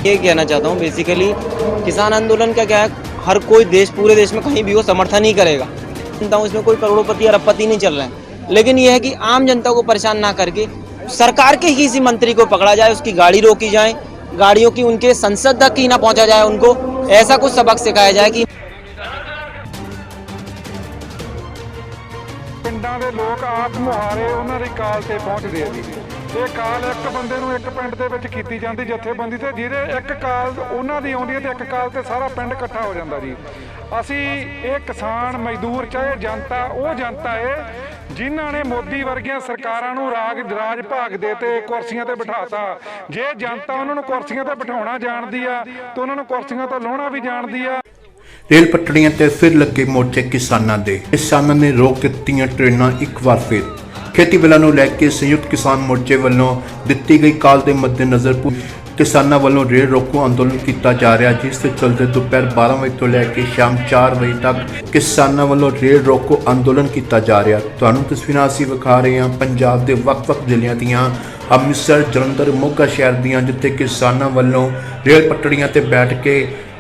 ये कहना चाहता हूँ बेसिकली किसान आंदोलन का क्या है, हर कोई देश पूरे देश में कहीं भी हो समर्थन नहीं करेगा। जनता हूँ इसमें कोई करोड़पति अरबपति नहीं चल रहे हैं, लेकिन यह है कि आम जनता को परेशान ना करके सरकार के ही किसी मंत्री को पकड़ा जाए, उसकी गाड़ी रोकी जाए, गाड़ियों की उनके संसद तक ही ना पहुंचा जाए, उनको ऐसा कुछ सबक सिखाया जाए कि ਪਿੰਡਾਂ ਦੇ ਲੋਕ ਆਪ ਮੁਹਾਰੇ ਉਹਨਾਂ ਦੀ ਕਾਲ ਤੇ ਪਹੁੰਚਦੇ ਆ ਜੀ। ਇਹ ਕਾਲ ਇੱਕ ਬੰਦੇ ਨੂੰ ਇੱਕ ਪਿੰਡ ਦੇ ਵਿੱਚ ਕੀਤੀ ਜਾਂਦੀ ਜਥੇਬੰਦੀ ਤੇ, ਜਿਹਦੇ ਇੱਕ ਕਾਲ ਉਹਨਾਂ ਦੀ ਆਉਂਦੀ ਹੈ ਤੇ ਇੱਕ ਕਾਲ ਤੇ ਸਾਰਾ ਪਿੰਡ ਇਕੱਠਾ ਹੋ ਜਾਂਦਾ ਜੀ। ਅਸੀਂ ਇਹ ਕਿਸਾਨ ਮਜ਼ਦੂਰ ਚਾਹੇ ਜਨਤਾ, ਉਹ ਜਨਤਾ ਹੈ ਜਿਨ੍ਹਾਂ ਨੇ ਮੋਦੀ ਵਰਗੀਆਂ ਸਰਕਾਰਾਂ ਨੂੰ ਰਾਜ ਭਾਗ ਦੇ ਤੇ ਕੁਰਸੀਆਂ ਤੇ ਬਿਠਾਤਾ। ਜੇ ਜਨਤਾ ਉਹਨਾਂ ਨੂੰ ਕੁਰਸੀਆਂ ਤੇ ਬਿਠਾਉਣਾ ਜਾਣਦੀ ਆ ਤੇ ਉਹਨਾਂ ਨੂੰ ਕੁਰਸੀਆਂ ਤੋਂ ਲਾਹੁਣਾ ਵੀ ਜਾਣਦੀ ਆ। रेल पटड़ियां ते फिर लगे मोर्चे किसानां ने रोक दित्तियां ट्रेनां एक बार फिर। खेती बिलों नूं लैके संयुक्त किसान मोर्चे वालों दित्ती गई काल के मद्देनज़र किसानां वालों रेल रोको अंदोलन किया जा रहा, जिस के चलते दोपहर 12 बजे तो लैके शाम 4 बजे तक किसानां वालों रेल रोको अंदोलन किया जा रहा। तुहानूं तस्वीरां असीं विखा रहे हैं पंजाब के ਵੱਖ-ਵੱਖ ਜ਼ਿਲ੍ਹਿਆਂ ਦੀਆਂ, ਅੰਮ੍ਰਿਤਸਰ, जलंधर, मोगा शहर दियां, जिथे किसानां वालों रेल पटड़ियां ते बैठ के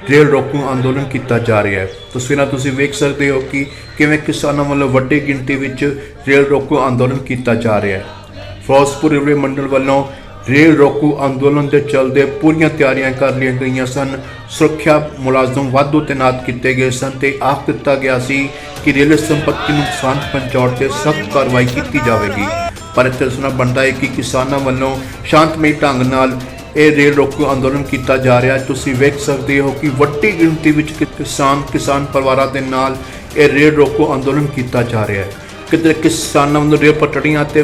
रेल रोको अंदोलन किया जा रहा है। तस्वीरां तुसीं वेख सकते हो कि किवें किसानां वालों वड्डी गिणती विच रेल रोको अंदोलन किया जा रहा है। फिरोजपुर रेलवे मंडल वालों रेल रोको अंदोलन के चलते पूरियां तैयारियां कर लिया गई सन। सुरक्षा मुलाजम वाधू तैनात किए गए सन ते आख दिता गया सी कि रेल संपत्ति को नुकसान पहुंचाने से सख्त कार्रवाई की जाएगी। पर इत्थे दसना बनता है कि किसानां वालों शांतमई ढंग नाल ਇਹ रेल रोको अंदोलन किया जा रहा है। तुसीं वेख सकते हो कि वड्डी गिणती विच किसान परिवारों के नाल ये रेल रोको अंदोलन किया जा रहा है। किधर किसानों वालों रेल पटड़ियां ते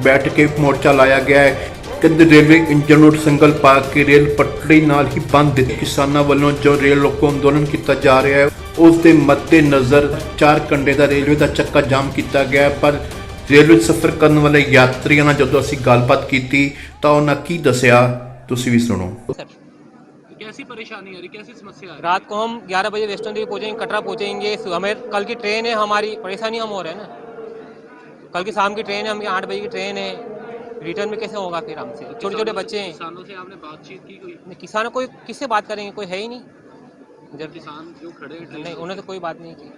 बैठ के मोर्चा लाया गया है, किधर रेलवे इंजन नूं संगल पा के रेल पटड़ी नाल ही बंद दित्ती। किसानों वालों जो रेल रोको अंदोलन किया जा रहा है उस दे मद्देनज़र 4 घंटे का रेलवे का चक्का जाम किया गया। पर रेलवे सफ़र करने वाले यात्रियों नाल जदों असीं गलबात कीती तां उन्हां की दस्सिया, तुसीं भी सुनो। कैसी परेशानी आ रही, कैसी समस्या आ रही? रात को हम 11 बजे वेस्टर्न दिल्ली पहुंचेंगे, कटरा पहुंचेंगे, हमें कल की ट्रेन है, हमारी परेशानी हम हो रहे हैं ना। कल की शाम की ट्रेन है, हम 8 बजे की ट्रेन है, रिटर्न में कैसे होगा फिर हमसे? छोटे छोटे बच्चे हैं। किसानों से आपने बातचीत की कोई? किसानों कोई किससे बात करेंगे, कोई है ही नहीं। जब किसान जो खड़े हैं नहीं, उन्होंने तो कोई बात नहीं की।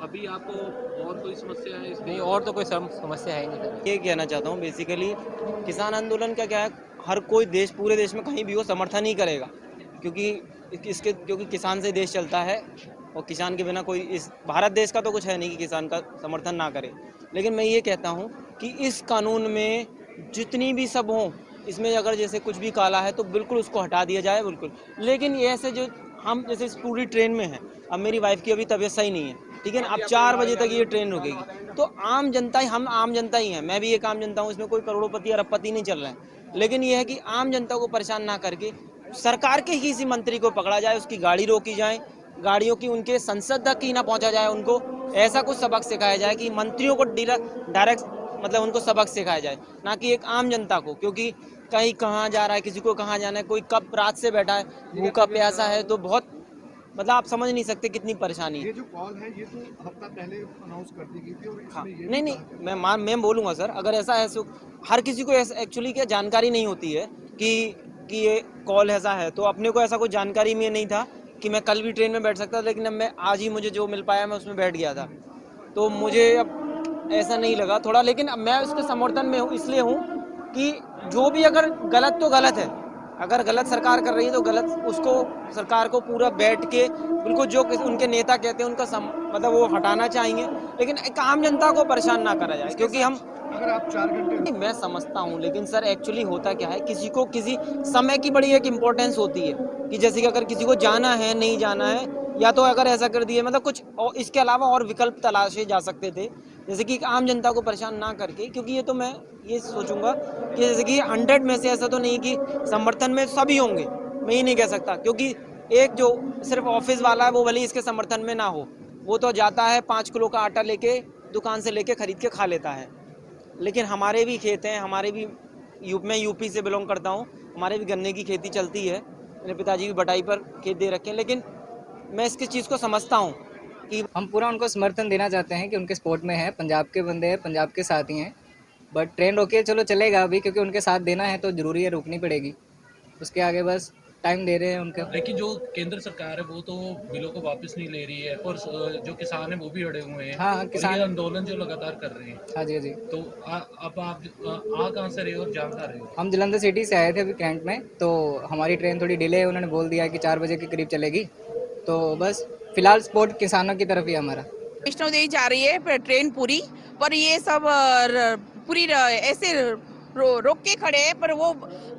अभी आपको और कोई समस्या है इसमें? नहीं, और तो कोई समस्या है नहीं। ये कहना चाहता हूँ बेसिकली किसान आंदोलन का क्या है, हर कोई देश पूरे देश में कहीं भी हो समर्थन नहीं करेगा, क्योंकि किसान से देश चलता है और किसान के बिना कोई इस भारत देश का तो कुछ है नहीं कि किसान का समर्थन ना करे। लेकिन मैं ये कहता हूँ कि इस कानून में जितनी भी सब हों, इसमें अगर जैसे कुछ भी काला है तो बिल्कुल उसको हटा दिया जाए, बिल्कुल। लेकिन ये ऐसे जो हम जैसे इस पूरी ट्रेन में हैं, अब मेरी वाइफ की अभी तबीयत सही नहीं है, ठीक है ना, अब 4 बजे तक ये ट्रेन रुकेगी, तो आम जनता ही, हम आम जनता ही हैं, मैं भी एक आम जनता हूँ, इसमें कोई करोड़पति अरबपति नहीं चल रहे हैं। लेकिन यह है कि आम जनता को परेशान ना करके सरकार के ही किसी मंत्री को पकड़ा जाए, उसकी गाड़ी रोकी जाए, गाड़ियों की उनके संसद तक ही ना पहुंचा जाए, उनको ऐसा कुछ सबक सिखाया जाए कि मंत्रियों को डायरेक्ट मतलब उनको सबक सिखाया जाए, ना कि एक आम जनता को। क्योंकि कहीं कहाँ जा रहा है, किसी को कहाँ जाना है, कोई कब रात से बैठा है, भूखा प्यासा है, तो बहुत मतलब आप समझ नहीं सकते कितनी परेशानी है। ये जो कॉल है ये तो हफ्ता पहले अनाउंस कर दी गई थी और हाँ, इसमें नहीं मैं बोलूँगा सर, अगर ऐसा है तो हर किसी को एक्चुअली क्या जानकारी नहीं होती है कि ये कॉल ऐसा है, तो अपने को ऐसा कोई जानकारी में नहीं था कि मैं कल भी ट्रेन में बैठ सकता था। लेकिन अब मैं आज ही मुझे जो मिल पाया मैं उसमें बैठ गया था, तो मुझे अब ऐसा नहीं लगा थोड़ा। लेकिन अब मैं उसके समर्थन में हूँ, इसलिए हूँ कि जो भी अगर गलत तो गलत है, अगर गलत सरकार कर रही है तो गलत, उसको सरकार को पूरा बैठ के बिल्कुल जो उनके नेता कहते हैं उनका मतलब वो हटाना चाहिए, लेकिन एक आम जनता को परेशान ना करा जाए। क्योंकि हम अगर आप 4 घंटे मैं समझता हूँ, लेकिन सर एक्चुअली होता क्या है, किसी को किसी समय की बड़ी एक इम्पोर्टेंस होती है कि जैसे कि अगर किसी को जाना है, नहीं जाना है, या तो अगर ऐसा कर दिए मतलब कुछ और इसके अलावा और विकल्प तलाशे जा सकते थे, जैसे कि आम जनता को परेशान ना करके। क्योंकि ये तो मैं ये सोचूंगा कि जैसे कि 100 में से ऐसा तो नहीं कि समर्थन में सभी होंगे, मैं ये नहीं कह सकता। क्योंकि एक जो सिर्फ ऑफिस वाला है वो भले इसके समर्थन में ना हो, वो तो जाता है 5 किलो का आटा लेके दुकान से लेके खरीद के खा लेता है। लेकिन हमारे भी खेत हैं, हमारे भी मैं यूपी से बिलोंग करता हूँ, हमारे भी गन्ने की खेती चलती है, मेरे पिताजी भी बटाई पर खेत दे रखे हैं। लेकिन मैं इसकी चीज़ को समझता हूँ कि हम पूरा उनको समर्थन देना चाहते हैं कि उनके सपोर्ट में है, पंजाब के बंदे हैं, पंजाब के साथ ही हैं। बट ट्रेन रोकिए चलो चलेगा अभी, क्योंकि उनके साथ देना है तो ज़रूरी है, रोकनी पड़ेगी। उसके आगे बस टाइम दे रहे हैं उनको। लेकिन जो केंद्र सरकार है वो तो बिलों को वापस नहीं ले रही है और जो किसान है वो भी अड़े हुए हैं। हाँ, और किसान ये आंदोलन जो लगातार कर रहे हैं, हाँ जी, हाँ जी। तो अब आप आ कहाँ से रहे हो और जा कहाँ रहे हो? हम जलंधर सिटी से आए थे अभी कैंट में, तो हमारी ट्रेन थोड़ी डिले है, उन्होंने बोल दिया कि 4 बजे के करीब चलेगी, तो बस फिलहाल सपोर्ट किसानों की तरफ ही है हमारा। वैष्णो देवी जा रही है ट्रेन पूरी, पर ये सब पूरी ऐसे रोक के खड़े हैं, पर वो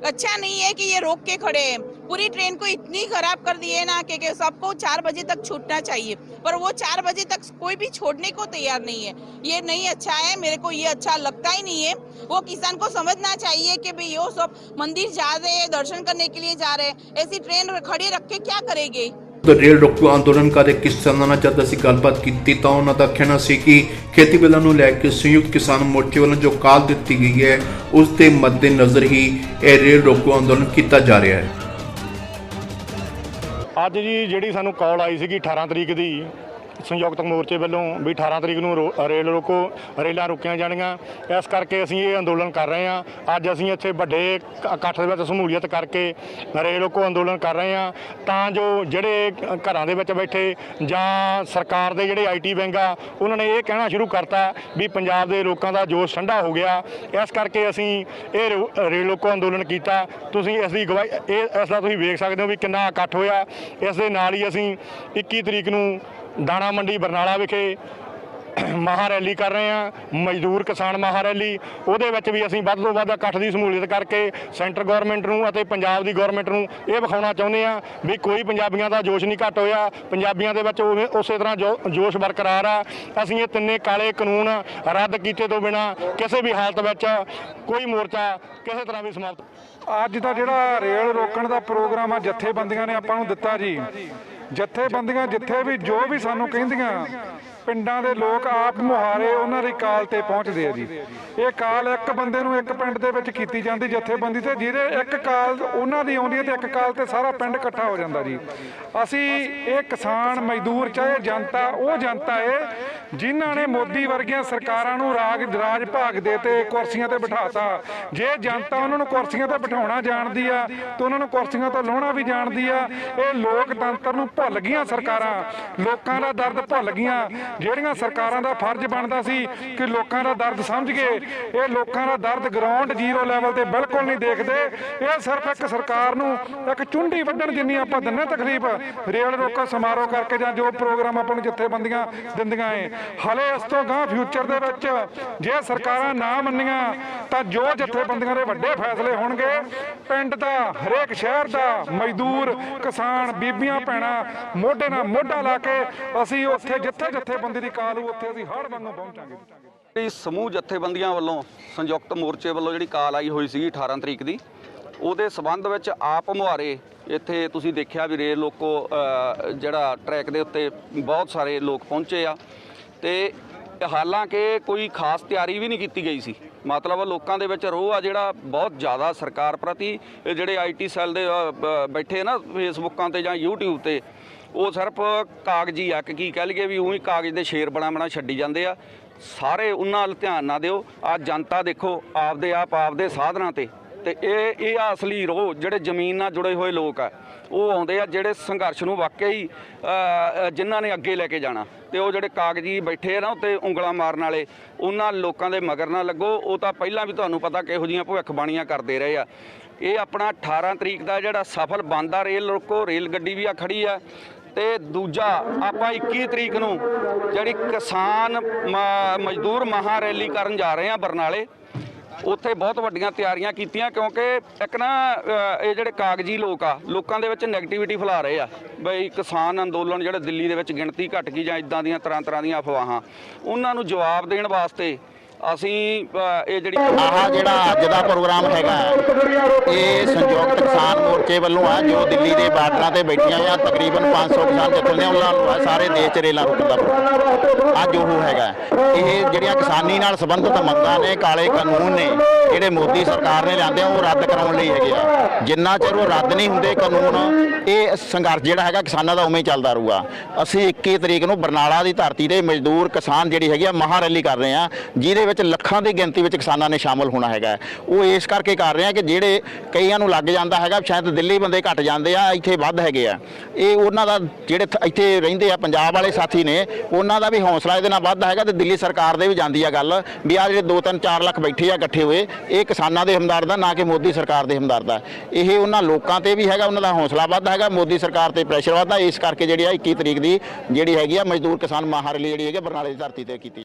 अच्छा नहीं है कि ये रोक के खड़े हैं। पूरी ट्रेन को इतनी खराब कर दी है ना कि सबको 4 बजे तक छूटना चाहिए, पर वो 4 बजे तक कोई भी छोड़ने को तैयार नहीं है। ये नहीं अच्छा है, मेरे को ये अच्छा लगता ही नहीं है। वो किसान को समझना चाहिए कि भाई वो सब मंदिर जा रहे हैं, दर्शन करने के लिए जा रहे हैं, ऐसी ट्रेन खड़ी रख के क्या करेंगे। ਰੇਲ ਰੋਕੋ ਅੰਦੋਲਨ ਕਰਦੇ ਕਿਸਾਨਾਂ ਨਾਲ ਜਦ ਅਸੀਂ ਗੱਲਬਾਤ ਕੀਤੀ ਤਾਂ ਉਹਨਾਂ ਦਾ ਕਹਿਣਾ ਸੀ ਕਿ ਖੇਤੀ ਬਿੱਲਾਂ ਨੂੰ ਲੈ ਕੇ ਸੰਯੁਕਤ ਕਿਸਾਨ ਮੋਰਚੇ ਵੱਲੋਂ ਜੋ ਕਾਲ ਦਿੱਤੀ ਗਈ ਹੈ ਉਸ ਦੇ ਮੱਦੇਨਜ਼ਰ ਹੀ ਇਹ ਰੇਲ ਰੋਕੋ ਅੰਦੋਲਨ ਕੀਤਾ ਜਾ ਰਿਹਾ ਹੈ। ਅੱਜ ਜੀ ਜਿਹੜੀ ਸਾਨੂੰ ਕਾਲ ਆਈ ਸੀਗੀ 18 ਤਰੀਕ ਦੀ ਸੰਯੁਕਤ ਮੋਰਚੇ ਵੱਲੋਂ ਵੀ 18 ਤਰੀਕ ਨੂੰ ਰੇਲ ਰੋਕੋ, ਰੇਲਾਂ ਰੋਕੀਆਂ ਜਾਣੀਆਂ, ਇਸ ਕਰਕੇ ਅਸੀਂ ਇਹ ਅੰਦੋਲਨ ਕਰ ਰਹੇ ਹਾਂ। ਅੱਜ ਅਸੀਂ ਇੱਥੇ ਵੱਡੇ ਇਕੱਠ ਦੇ ਵਿੱਚ ਸ਼ਮੂਲੀਅਤ ਕਰਕੇ ਰੇਲ ਰੋਕੋ ਅੰਦੋਲਨ ਕਰ ਰਹੇ ਹਾਂ ਤਾਂ ਜੋ ਜਿਹੜੇ ਘਰਾਂ ਦੇ ਵਿੱਚ ਬੈਠੇ ਜਾਂ ਸਰਕਾਰ ਦੇ ਜਿਹੜੇ ਆਈਟੀ ਵਿੰਗ ਆ ਉਹਨਾਂ ਨੇ ਇਹ ਕਹਿਣਾ ਸ਼ੁਰੂ ਕਰਤਾ ਵੀ ਪੰਜਾਬ ਦੇ ਲੋਕਾਂ ਦਾ ਜੋਸ਼ ਠੰਡਾ ਹੋ ਗਿਆ। ਇਸ ਕਰਕੇ ਅਸੀਂ ਇਹ ਰੇਲ ਰੋਕੋ ਅੰਦੋਲਨ ਕੀਤਾ। ਤੁਸੀਂ ਇਸ ਦੀ ਗਵਾਹੀ ਇਸ ਦਾ ਤੁਸੀਂ ਵੇਖ ਸਕਦੇ ਹੋ ਵੀ ਕਿੰਨਾ ਇਕੱਠ ਹੋਇਆ। ਇਸ ਦੇ ਨਾਲ ਹੀ ਅਸੀਂ 21 ਤਰੀਕ ਨੂੰ ਦਾਣਾ ਮੰਡੀ ਬਰਨਾਲਾ ਵਿਖੇ ਮਹਾ ਰੈਲੀ ਕਰ ਰਹੇ ਹਾਂ, ਮਜ਼ਦੂਰ ਕਿਸਾਨ ਮਹਾ ਰੈਲੀ। ਉਹਦੇ ਵਿੱਚ ਵੀ ਅਸੀਂ ਵੱਧ ਤੋਂ ਵੱਧ ਇਕੱਠ ਦੀ ਸ਼ਮੂਲੀਅਤ ਕਰਕੇ ਸੈਂਟਰ ਗੌਰਮੈਂਟ ਨੂੰ ਅਤੇ ਪੰਜਾਬ ਦੀ ਗੌਰਮੈਂਟ ਨੂੰ ਇਹ ਵਿਖਾਉਣਾ ਚਾਹੁੰਦੇ ਹਾਂ ਵੀ ਕੋਈ ਪੰਜਾਬੀਆਂ ਦਾ ਜੋਸ਼ ਨਹੀਂ ਘੱਟ ਹੋਇਆ, ਪੰਜਾਬੀਆਂ ਦੇ ਵਿੱਚ ਉਸੇ ਤਰ੍ਹਾਂ ਜੋਸ਼ ਬਰਕਰਾਰ ਆ। ਅਸੀਂ ਇਹ ਤਿੰਨੇ ਕਾਲੇ ਕਾਨੂੰਨ ਰੱਦ ਕੀਤੇ ਤੋਂ ਬਿਨਾਂ ਕਿਸੇ ਵੀ ਹਾਲਤ ਵਿੱਚ ਕੋਈ ਮੋਰਚਾ ਕਿਸੇ ਤਰ੍ਹਾਂ ਵੀ ਸਮਾਪਤ। ਅੱਜ ਦਾ ਜਿਹੜਾ ਰੇਲ ਰੋਕਣ ਦਾ ਪ੍ਰੋਗਰਾਮ ਆ ਜਥੇਬੰਦੀਆਂ ਨੇ ਆਪਾਂ ਨੂੰ ਦਿੱਤਾ ਜੀ। ਜਥੇਬੰਦੀਆਂ ਜਿੱਥੇ ਵੀ ਜੋ ਵੀ ਸਾਨੂੰ ਕਹਿੰਦੀਆਂ ਪਿੰਡਾਂ ਦੇ ਲੋਕ ਆਪ ਮੁਹਾਰੇ ਉਹਨਾਂ ਦੀ ਕਾਲ ਤੇ ਪਹੁੰਚਦੇ ਆ ਜੀ। ਇਹ ਕਾਲ ਇੱਕ ਬੰਦੇ ਨੂੰ ਇੱਕ ਪਿੰਡ ਦੇ ਵਿੱਚ ਕੀਤੀ ਜਾਂਦੀ ਜਥੇਬੰਦੀ ਤੇ, ਜਿਹਦੇ ਇੱਕ ਕਾਲ ਉਹਨਾਂ ਦੀ ਆਉਂਦੀ ਹੈ ਤੇ ਇੱਕ ਕਾਲ ਤੇ ਸਾਰਾ ਪਿੰਡ ਇਕੱਠਾ ਹੋ ਜਾਂਦਾ ਜੀ। ਅਸੀਂ ਇਹ ਕਿਸਾਨ ਮਜ਼ਦੂਰ ਚਾਹੇ ਜਨਤਾ, ਉਹ ਜਨਤਾ ਹੈ ਜਿਨ੍ਹਾਂ ਨੇ ਮੋਦੀ ਵਰਗੀਆਂ ਸਰਕਾਰਾਂ ਨੂੰ ਰਾਜ ਭਾਗ ਦੇ ਤੇ ਕੁਰਸੀਆਂ ਤੇ ਬਿਠਾਤਾ। ਜੇ ਜਨਤਾ ਉਹਨਾਂ ਨੂੰ ਕੁਰਸੀਆਂ ਤੇ ਬਿਠਾਉਣਾ ਜਾਣਦੀ ਆ ਤੇ ਉਹਨਾਂ ਨੂੰ ਕੁਰਸੀਆਂ ਤੋਂ ਲਾਹੁਣਾ ਵੀ ਜਾਣਦੀ ਆ। ਇਹ ਲੋਕਤੰਤਰ ਨੂੰ ਭੁੱਲ ਗਈਆਂ ਸਰਕਾਰਾਂ, ਲੋਕਾਂ ਦਾ ਦਰਦ ਭੁੱਲ ਗਈਆਂ। ਜਿਹੜੀਆਂ ਸਰਕਾਰਾਂ ਦਾ ਫਰਜ਼ ਬਣਦਾ ਸੀ ਕਿ ਲੋਕਾਂ ਦਾ ਦਰਦ ਸਮਝ ਗਏ, ਇਹ ਲੋਕਾਂ ਦਾ ਦਰਦ ਗਰਾਊਂਡ ਜ਼ੀਰੋ ਲੈਵਲ ਤੇ ਬਿਲਕੁਲ ਨਹੀਂ ਦੇਖਦੇ। ਇਹ ਸਿਰਫ ਇੱਕ ਸਰਕਾਰ ਨੂੰ ਇੱਕ ਚੁੰਡੀ ਵੱਢਣ ਜਿੰਨੀ ਆਪਾਂ ਦਿੰਨੇ ਤਕਲੀਫ ਰੇਲ ਰੋਕੋ ਸਮਾਰੋਹ ਕਰਕੇ ਜਾਂ ਜੋ ਪ੍ਰੋਗਰਾਮ ਆਪਾਂ ਨੂੰ ਜਥੇਬੰਦੀਆਂ ਦਿੰਦੀਆਂ ਏ। ਹਲੇ ਇਸ ਤੋਂ ਗਾਂ ਫਿਊਚਰ ਦੇ ਵਿੱਚ ਜੇ ਸਰਕਾਰਾਂ ਨਾ ਮੰਨੀਆਂ ਤਾਂ ਜੋ ਜਥੇਬੰਦੀਆਂ ਦੇ ਵੱਡੇ ਫੈਸਲੇ ਹੋਣਗੇ, ਪਿੰਡ ਦਾ ਹਰੇਕ ਸ਼ਹਿਰ ਦਾ ਮਜ਼ਦੂਰ ਕਿਸਾਨ ਬੀਬੀਆਂ ਭੈਣਾਂ ਮੋਢੇ ਨਾਲ ਮੋਢਾ ਲਾ ਕੇ ਅਸੀਂ ਉੱਥੇ ਜਿੱਥੇ ਬੰਦੀ ਦੀ ਕਾਲ ਉੱਥੇ ਅਸੀਂ ਹੜ ਵਾਂਗੂ ਪਹੁੰਚਾਂਗੇ। ਸਮੂਹ ਜਥੇਬੰਦੀਆਂ ਵੱਲੋਂ ਸੰਯੁਕਤ ਮੋਰਚੇ ਵੱਲੋਂ ਜਿਹੜੀ ਕਾਲ ਆਈ ਹੋਈ ਸੀ 18 ਤਰੀਕ ਦੀ, ਉਹਦੇ ਸਬੰਧ ਵਿੱਚ ਆਪ ਮੁਹਾਰੇ ਇੱਥੇ ਤੁਸੀਂ ਦੇਖਿਆ ਵੀ ਰੇਲ ਲੋਕੋ ਜਿਹੜਾ ਟਰੈਕ ਦੇ ਉੱਤੇ ਬਹੁਤ ਸਾਰੇ ਲੋਕ ਪਹੁੰਚੇ ਆ ਤੇ ਹਾਲਾਂਕਿ ਕੋਈ ਖਾਸ ਤਿਆਰੀ ਵੀ ਨਹੀਂ ਕੀਤੀ ਗਈ ਸੀ। ਮਤਲਬ ਲੋਕਾਂ ਦੇ ਵਿੱਚ ਰੋਹ ਆ ਜਿਹੜਾ ਬਹੁਤ ਜ਼ਿਆਦਾ ਸਰਕਾਰ ਪ੍ਰਤੀ। ਜਿਹੜੇ ਆਈਟੀ ਸੈੱਲ ਦੇ ਬੈਠੇ ਨਾ ਫੇਸਬੁੱਕਾਂ ਤੇ ਜਾਂ YouTube ਤੇ, ਉਹ ਸਿਰਫ ਕਾਗਜ਼ੀ ਆ ਕਿ ਕੀ ਕਹਿ ਲਈਏ ਵੀ ਉਹੀ ਕਾਗਜ਼ ਦੇ ਸ਼ੇਰ ਬਣਾ ਛੱਡੀ ਜਾਂਦੇ ਆ। ਸਾਰੇ ਉਹਨਾਂ ਵੱਲ ਧਿਆਨ ਨਾ ਦਿਓ। ਆ ਜਨਤਾ ਦੇਖੋ ਆਪਦੇ ਆਪਦੇ ਸਾਧਨਾਂ ਤੇ ਇਹ ਅਸਲੀ ਰੋਹ ਜਿਹੜੇ ਜ਼ਮੀਨ ਨਾਲ ਜੁੜੇ ਹੋਏ ਲੋਕ ਆ ਉਹ ਆਉਂਦੇ ਆ, ਜਿਹੜੇ ਸੰਘਰਸ਼ ਨੂੰ ਵਾਕਈ ਜਿਨ੍ਹਾਂ ਨੇ ਅੱਗੇ ਲੈ ਕੇ ਜਾਣਾ। ਤੇ ਉਹ ਜਿਹੜੇ ਕਾਗਜ਼ੀ ਬੈਠੇ ਆ ਨਾ ਉੱਤੇ ਉਂਗਲਾਂ ਮਾਰਨ ਵਾਲੇ, ਉਹਨਾਂ ਲੋਕਾਂ ਦੇ ਮਗਰ ਨਾ ਲੱਗੋ। ਉਹ ਤਾਂ ਪਹਿਲਾਂ ਵੀ ਤੁਹਾਨੂੰ ਪਤਾ ਕਿਹੋ ਜਿਹੀਆਂ ਭਵਿੱਖਬਾਣੀਆਂ ਕਰਦੇ ਰਹੇ ਆ। ਇਹ ਆਪਣਾ 18 ਤਰੀਕ ਦਾ ਜਿਹੜਾ ਸਫਲ ਬੰਦ ਆ ਰੇਲ ਰੋਕੋ, ਰੇਲ ਗੱਡੀ ਵੀ ਆ ਖੜੀ ਆ। ਤੇ ਦੂਜਾ ਆਪਾਂ 21 ਤਰੀਕ ਨੂੰ ਜਿਹੜੀ ਕਿਸਾਨ ਮਜ਼ਦੂਰ ਮਹਾ ਰੈਲੀ ਕਰਨ ਜਾ ਰਹੇ ਆ ਬਰਨਾਲੇ। ਉੱਥੇ ਬਹੁਤ ਵੱਡੀਆਂ ਤਿਆਰੀਆਂ ਕੀਤੀਆਂ ਕਿਉਂਕਿ ਇੱਕ ਨਾ ਇਹ ਜਿਹੜੇ ਕਾਗਜ਼ੀ ਲੋਕ ਆ ਲੋਕਾਂ ਦੇ ਵਿੱਚ ਨੈਗੇਟਿਵਿਟੀ ਫੈਲਾ ਰਹੇ ਆ ਬਈ ਕਿਸਾਨ ਅੰਦੋਲਨ ਜਿਹੜੇ ਦਿੱਲੀ ਦੇ ਵਿੱਚ ਗਿਣਤੀ ਘਟ ਗਈ ਜਾਂ ਇਦਾਂ ਦੀਆਂ ਤਰ੍ਹਾਂ ਦੀਆਂ ਅਫਵਾਹਾਂ, ਉਹਨਾਂ ਨੂੰ ਜਵਾਬ ਦੇਣ ਵਾਸਤੇ ਅਸੀਂ ਇਹ ਜਿਹੜੀ ਜਿਹੜਾ ਅੱਜ ਦਾ ਪ੍ਰੋਗਰਾਮ ਹੈਗਾ ਇਹ ਸੰਯੁਕਤ ਕਿਸਾਨ ਮੋਰਚੇ ਵੱਲੋਂ ਆ, ਜੋ ਦਿੱਲੀ ਦੇ ਬਾਰਡਰਾਂ ਤੇ ਬੈਠੀਆਂ ਆ ਤਕਰੀਬਨ 500 ਕਿਸਾਨ ਜਥੇਬੰਦੀਆਂ ਵੱਲੋਂ ਸਾਰੇ ਦੇਸ਼ 'ਚ ਰੇਲਾਂ ਰੋਕਣ ਦਾ ਪ੍ਰੋਗਰਾਮ ਅੱਜ ਉਹ ਹੈਗਾ। ਇਹ ਜਿਹੜੀਆਂ ਕਿਸਾਨੀ ਨਾਲ ਸੰਬੰਧਿਤ ਮੰਗਾਂ ਨੇ, ਕਾਲੇ ਕਾਨੂੰਨ ਨੇ ਜਿਹੜੇ ਮੋਦੀ ਸਰਕਾਰ ਨੇ ਲਿਆਂਦੇ ਉਹ ਰੱਦ ਕਰਾਉਣ ਲਈ ਹੈਗੇ ਆ। ਜਿੰਨਾ ਚਿਰ ਉਹ ਰੱਦ ਨਹੀਂ ਹੁੰਦੇ ਕਾਨੂੰਨ, ਇਹ ਸੰਘਰਸ਼ ਜਿਹੜਾ ਹੈਗਾ ਕਿਸਾਨਾਂ ਦਾ ਉਵੇਂ ਹੀ ਚੱਲਦਾ ਰਹੂਗਾ। ਅਸੀਂ 21 ਤਰੀਕ ਨੂੰ ਬਰਨਾਲਾ ਦੀ ਧਰਤੀ ਤੇ ਮਜ਼ਦੂਰ ਕਿਸਾਨ ਜਿਹੜੀ ਹੈਗੀ ਆ ਮਹਾ ਰੈਲੀ ਕਰ ਰਹੇ ਆ, ਜਿਹਦੇ ਵਿੱਚ ਵਿੱਚ ਲੱਖਾਂ ਦੀ ਗਿਣਤੀ ਵਿੱਚ ਕਿਸਾਨਾਂ ਨੇ ਸ਼ਾਮਲ ਹੋਣਾ ਹੈਗਾ। ਉਹ ਇਸ ਕਰਕੇ ਕਰ ਰਹੇ ਆ ਕਿ ਜਿਹੜੇ ਕਈਆਂ ਨੂੰ ਲੱਗ ਜਾਂਦਾ ਹੈਗਾ ਸ਼ਾਇਦ ਦਿੱਲੀ ਬੰਦੇ ਘੱਟ ਜਾਂਦੇ ਆ, ਇੱਥੇ ਵੱਧ ਹੈਗੇ ਆ। ਇਹ ਉਹਨਾਂ ਦਾ ਜਿਹੜੇ ਇੱਥੇ ਰਹਿੰਦੇ ਆ ਪੰਜਾਬ ਵਾਲੇ ਸਾਥੀ ਨੇ, ਉਹਨਾਂ ਦਾ ਵੀ ਹੌਸਲਾ ਇਹਦੇ ਨਾਲ ਵੱਧ ਹੈਗਾ ਤੇ ਦਿੱਲੀ ਸਰਕਾਰ ਦੇ ਵੀ ਜਾਂਦੀ ਆ ਗੱਲ ਵੀ ਆ ਜਿਹੜੇ 2-3-4 ਲੱਖ ਬੈਠੇ ਆ ਇਕੱਠੇ ਹੋਏ, ਇਹ ਕਿਸਾਨਾਂ ਦੇ ਹਮਦਰਦ ਆ, ਨਾ ਕਿ ਮੋਦੀ ਸਰਕਾਰ ਦੇ ਹਮਦਰਦ ਆ। ਇਹ ਉਹਨਾਂ ਲੋਕਾਂ ਤੇ ਵੀ ਹੈਗਾ, ਉਹਨਾਂ ਦਾ ਹੌਸਲਾ ਵੱਧ ਹੈਗਾ, ਮੋਦੀ ਸਰਕਾਰ ਤੇ ਪ੍ਰੈਸ਼ਰ ਵੱਧਦਾ। ਇਸ ਕਰਕੇ ਜਿਹੜੀ ਆ 21 ਤਰੀਕ ਦੀ ਜਿਹੜੀ ਹੈਗੀ ਆ ਮਜ਼ਦੂਰ ਕਿਸਾਨ ਮਹਾਰੈਲੀ ਜਿਹੜੀ ਹੈਗੀ ਬਰਨਾਲੇ ਦੀ ਧਰਤੀ ਤੇ ਕੀਤੀ।